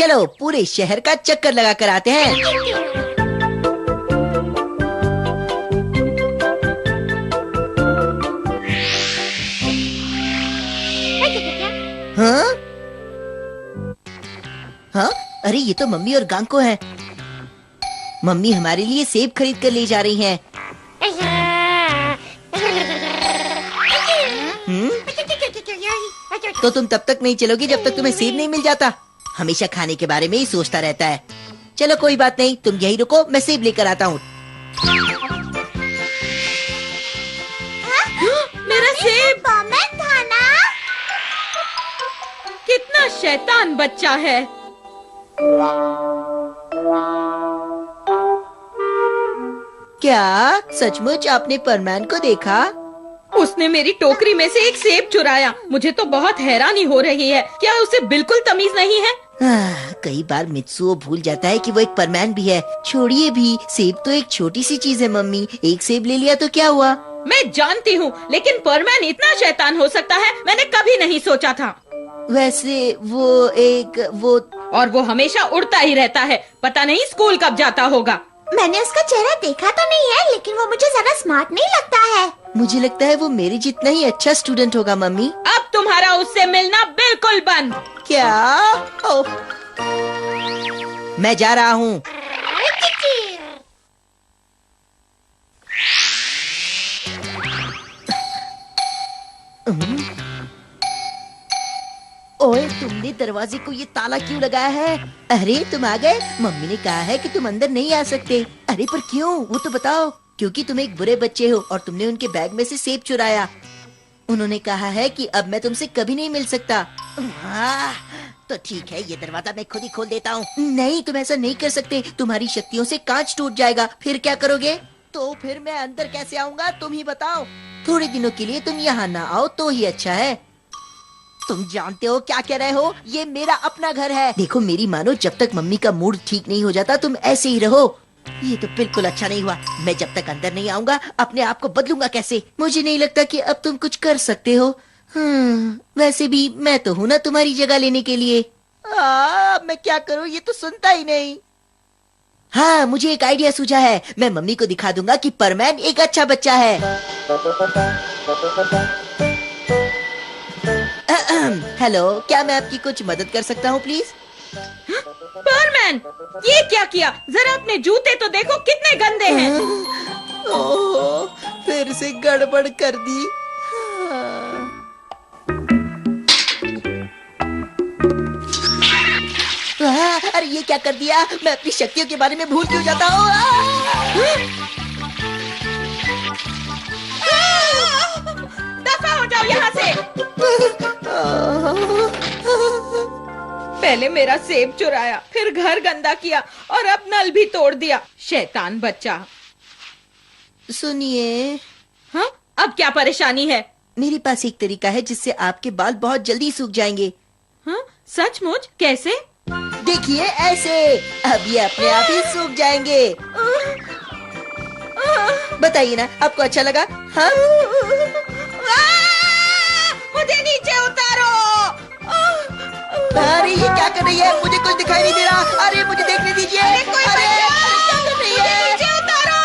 चलो पूरे शहर का चक्कर लगा कर आते हैं। हाँ? हाँ? अरे ये तो मम्मी और गांको हैं। मम्मी हमारे लिए सेब खरीद कर ले जा रही हैं। तो तुम तब तक नहीं चलोगी जब तक तुम्हें सेब नहीं मिल जाता। हमेशा खाने के बारे में ही सोचता रहता है। चलो कोई बात नहीं, तुम यही रुको, मैं सेब लेकर आता हूँ। मेरा सेब था ना? कितना शैतान बच्चा है। क्या सचमुच आपने परमैन को देखा? उसने मेरी टोकरी में से एक सेब चुराया। मुझे तो बहुत हैरानी हो रही है। क्या उसे बिल्कुल तमीज नहीं है? कई बार मित्सुओ भूल जाता है कि वो एक परमैन भी है। छोड़िए भी, सेब तो एक छोटी सी चीज है मम्मी। एक सेब ले लिया तो क्या हुआ? मैं जानती हूँ, लेकिन परमैन इतना शैतान हो सकता है, मैंने कभी नहीं सोचा था। वैसे वो और वो हमेशा उड़ता ही रहता है। पता नहीं स्कूल कब जाता होगा। मैंने उसका चेहरा देखा तो नहीं है, लेकिन वो मुझे ज्यादा स्मार्ट नहीं लगता है। मुझे लगता है वो मेरे जितना ही अच्छा स्टूडेंट होगा मम्मी। अब तुम्हारा उससे मिलना बिल्कुल बंद। क्या? ओह, मैं जा रहा हूँ। ओए, तुमने दरवाजे को ये ताला क्यों लगाया है? अरे तुम आ गए। मम्मी ने कहा है कि तुम अंदर नहीं आ सकते। अरे पर क्यों, वो तो बताओ। क्योंकि तुम एक बुरे बच्चे हो और तुमने उनके बैग में से सेब चुराया। उन्होंने कहा है कि अब मैं तुमसे कभी नहीं मिल सकता। तो ठीक है, ये दरवाजा मैं खुद ही खोल देता हूँ। नहीं, तुम ऐसा नहीं कर सकते। तुम्हारी शक्तियों से कांच टूट जाएगा। फिर क्या करोगे? तो फिर मैं अंदर कैसे आऊँगा, तुम ही बताओ। थोड़े दिनों के लिए तुम यहाँ ना आओ तो ही अच्छा है। तुम जानते हो क्या कह रहे हो? ये मेरा अपना घर है। देखो मेरी मानो, जब तक मम्मी का मूड ठीक नहीं हो जाता तुम ऐसे ही रहो। ये तो बिल्कुल अच्छा नहीं हुआ। मैं जब तक अंदर नहीं आऊंगा अपने आप को बदलूंगा कैसे? मुझे नहीं लगता कि अब तुम कुछ कर सकते हो। वैसे भी मैं तो हूँ ना तुम्हारी जगह लेने के लिए। मैं क्या करूँ, ये तो सुनता ही नहीं। हाँ, मुझे एक आइडिया सूझा है। मैं मम्मी को दिखा दूंगा कि परमैन एक अच्छा बच्चा है। हेलो, क्या मैं आपकी कुछ मदद कर सकता हूँ प्लीज? परमैन, ये क्या किया? जरा अपने जूते तो देखो, कितने गंदे हैं। ओह, फिर से गड़बड़ कर दी। अरे ये क्या कर दिया? मैं अपनी शक्तियों के बारे में भूल क्यों जाता हूँ? दफा हो जाओ यहाँ से। पहले मेरा सेब चुराया, फिर घर गंदा किया और अब नल भी तोड़ दिया। शैतान बच्चा। सुनिए। हाँ, अब क्या परेशानी है? मेरे पास एक तरीका है जिससे आपके बाल बहुत जल्दी सूख जाएंगे। हाँ, सचमुच? कैसे? देखिए ऐसे। अब ये अपने आप ही सूख जाएंगे। बताइए ना, आपको अच्छा लगा? हाँ? मुझे नीचे उतारो। अरे ये क्या कर रही है? मुझे कुछ दिखाई नहीं दे रहा। अरे मुझे देखने दीजिए। अरे क्या कर रही है? नीचे उतारो।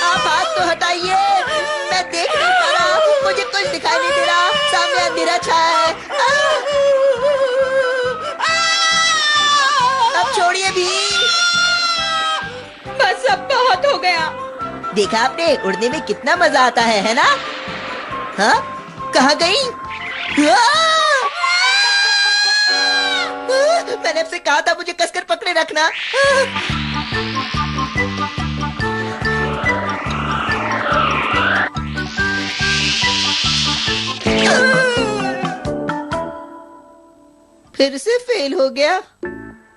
आप हाथ तो हटाइए। मैं देख नहीं पा रहा, मुझे कुछ दिखाई नहीं दे रहा। सामने अंधेरा छाया है। अब छोड़िए भी। बस अब बहुत हो गया। देखा आपने, उड़ने में कितना मजा आता है ना? हाँ, कहाँ गई? मैंने आपसे कहा था मुझे कसकर पकड़े रखना। फिर से फेल हो गया।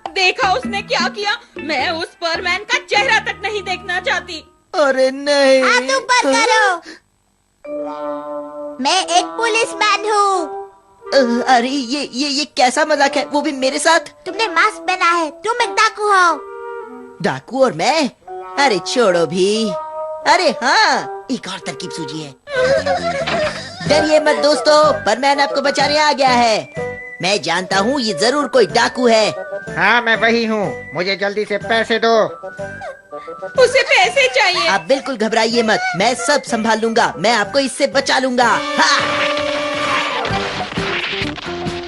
देखा उसने क्या किया? मैं उस परमैन का चेहरा तक नहीं देखना चाहती। अरे नहीं। हाथ ऊपर करो। मैं एक पुलिसमैन हूँ। अरे ये कैसा मजाक है, वो भी मेरे साथ? तुमने मास्क पहना है, तुम एक डाकू हो। डाकू और मैं? अरे छोड़ो भी। अरे हाँ, एक और तरकीब सूझी है। डरिए मत दोस्तों, परमैन आपको बचाने आ गया है। मैं जानता हूँ ये जरूर कोई डाकू है। हाँ मैं वही हूँ, मुझे जल्दी से पैसे दो। उसे पैसे चाहिए। आप बिल्कुल घबराइए मत, मैं सब संभाल लूंगा, मैं आपको इससे बचा लूंगा। हाँ।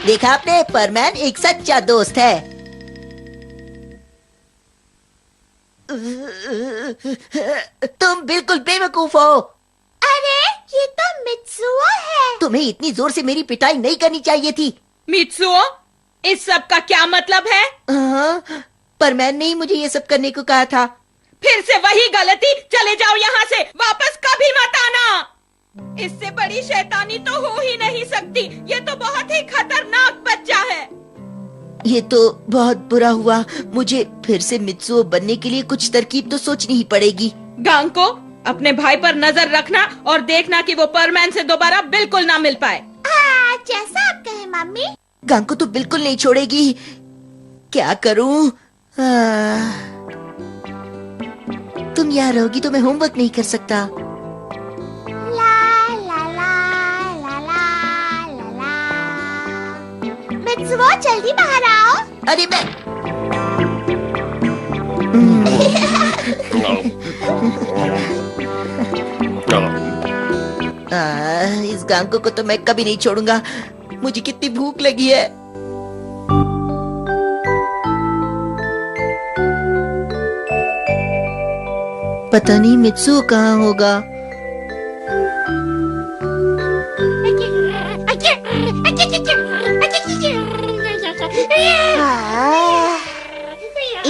देखा आपने, परमैन एक सच्चा दोस्त है। तुम बिल्कुल बेवकूफ हो। अरे ये तो मित्सुओ है। तुम्हें इतनी जोर से मेरी पिटाई नहीं करनी चाहिए थी। मित्सुओ, इस सब का क्या मतलब है? हाँ, परमैन ने ही मुझे ये सब करने को कहा था। फिर से वही गलती। चले जाओ यहाँ से, वापस कभी मत आना। इससे बड़ी शैतानी तो हो ही नहीं सकती। ये तो बहुत ही खतरनाक बच्चा है। ये तो बहुत बुरा हुआ। मुझे फिर से मित्सुओ बनने के लिए कुछ तरकीब तो सोचनी ही पड़ेगी। गांको, अपने भाई पर नजर रखना और देखना कि वो परमैन से दोबारा बिल्कुल ना मिल पाए। हाँ, जैसा आप कहे मम्मी। गांको तो बिल्कुल नहीं छोड़ेगी। क्या करूं? तुम यहाँ रहोगी तो मैं होमवर्क नहीं कर सकता। ला ला ला ला ला ला ला। मित्सुओ जल्दी बाहर आओ। अरे मैं इस गांको को तो मैं कभी नहीं छोड़ूंगा। मुझे कितनी भूख लगी है। पता नहीं मित्सुओ कहाँ होगा।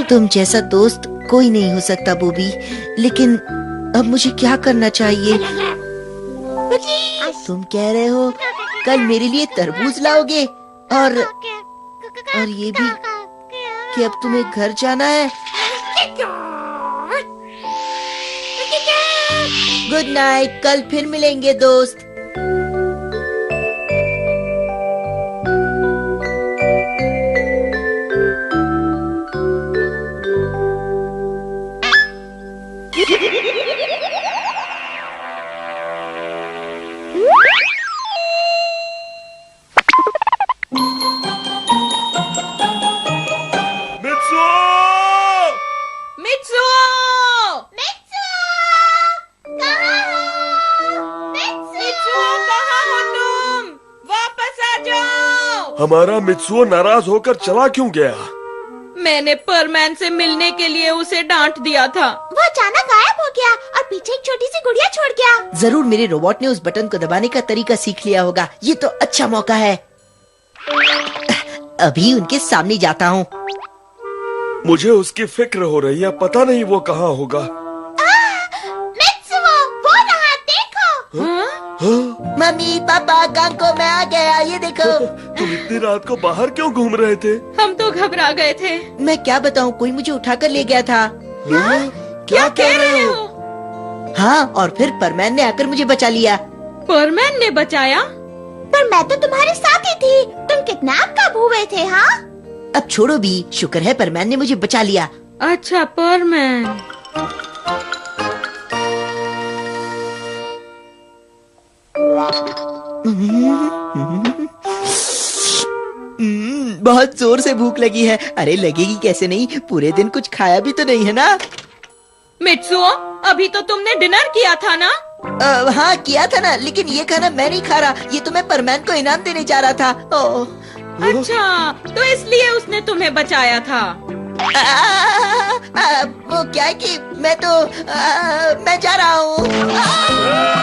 तुम जैसा दोस्त कोई नहीं हो सकता बूबी, लेकिन अब मुझे क्या करना चाहिए? तुम कह रहे हो कल मेरे लिए तरबूज लाओगे और ये भी कि अब तुम्हें घर जाना है। गुड नाइट, कल फिर मिलेंगे दोस्त। हमारा मित्सुओ नाराज होकर चला क्यों गया? मैंने परमैन से मिलने के लिए उसे डांट दिया था। वो अचानक गायब हो गया और पीछे एक छोटी सी गुड़िया छोड़ गया। जरूर मेरे रोबोट ने उस बटन को दबाने का तरीका सीख लिया होगा। ये तो अच्छा मौका है। अभी उनके सामने जाता हूँ। मुझे उसकी फिक्र हो रही है, पता नहीं वो कहाँ होगा। मित्सुओ, वो रहा, देखो। हाँ? मम्मी पापा, गांको मैं आ गया, ये देखो। तुम इतनी रात को बाहर क्यों घूम रहे थे? हम तो घबरा गए थे। मैं क्या बताऊँ, कोई मुझे उठाकर ले गया था। हाँ? क्या कह रहे हो? हाँ, और फिर परमैन ने आकर मुझे बचा लिया। परमैन ने बचाया? पर मैं तो तुम्हारे साथ ही थी। तुम किडनैप कब हुए थे? हाँ, अब छोड़ो भी, शुक्र है परमैन ने मुझे बचा लिया। अच्छा, परमैन। बहुत जोर से भूख लगी है। अरे लगेगी कैसे नहीं, पूरे दिन कुछ खाया भी तो नहीं है ना। मित्सुओ, अभी तो तुमने डिनर किया था ना? हाँ किया था ना, लेकिन ये खाना मैं नहीं खा रहा। ये तो मैं परमैन को इनाम देने जा रहा था। अच्छा, तो इसलिए उसने तुम्हें बचाया था। वो क्या है कि मैं जा रहा हूँ।